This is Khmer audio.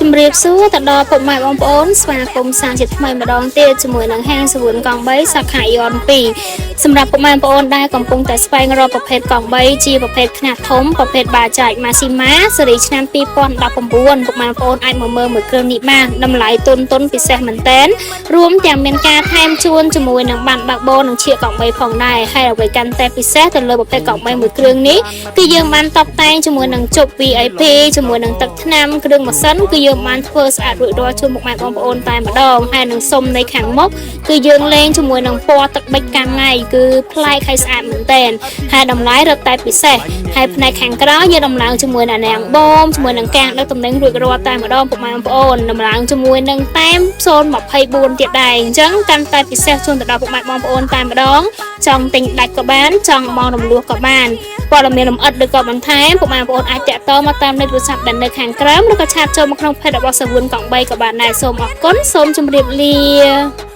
ជំរាបសួរទៅដល់ពុកម៉ែបងប្អូនស្វាគមន៍សាជាថ្មីម្ដងទៀតជាមួយនឹងហាងសវឿនកង់3សាខាយន2សម្រាប់ពុកម៉ែបងប្អូនដែលកំពុងតែស្វែងរកប្រភេទកង់3ជាប្រភេទខ្នាតធំប្រភេទបាចែកម៉ាស៊ីម៉ាស៊េរីឆ្នាំ2019ពុកម៉ែបងប្អូនអាចមកមើលមួយគ្រឿងនេះបានតម្លៃទុនពិសេសមែនតើរួមទាំងមានការថែមជួនជាមួយនឹងបានបើកបរនឹងឈៀកកង់3ផងដែរហើយអ្វីកាន់តែពិសេសទៅលើប្រភេទកង់3មួយគ្រឿងនេះគឺយើងបានតបតែងជាមួយនឹងជប់ VIP ជាមួយនឹងទឹកថ្នាំគ្រឿងម៉ាស៊ីនគឺយើងបានធ្វើស្អាតរួចរាល់ជូនមុខម៉ែបងប្អូនតែម្ដងហើយនឹងសុំនៃខាងមុខគឺយើងលេងជាមួយនឹងពណ៌ទឹកប៊ិចកាំងៃគឺប្លែកហើយស្អាតមែនទែនហើយតម្លៃរត់តែពិសេសហើយផ្នែកខាងក្រោយយើងដំឡើងជាមួយនឹងណាងបូមជាមួយនឹងការដឹកតំណែងរួចរាល់តែម្ដងពុកម៉ែបងប្អូនដំឡើងជាមួយនឹងតែម024ទៀតដែរអញ្ចឹងកាន់តែពិសេសជូនទៅដល់ពុកម៉ែបងប្អូនតែម្ដងចង់ទិញដាច់ក៏បានចង់មករំលោះក៏បានព័ត៌មានលម្អិតឬក៏បន្ថែមពុកម៉ែបងប្អូនអាចតាក់ទងមកតាមលេខទូរស័ព្ទដែលនៅខាងក្រោមឬក៏ឆាតចូលមកក្នុងเพจរបស់សវឿនកង់3ក៏បានដែរសូមអរគុណសូមជម្រាបលា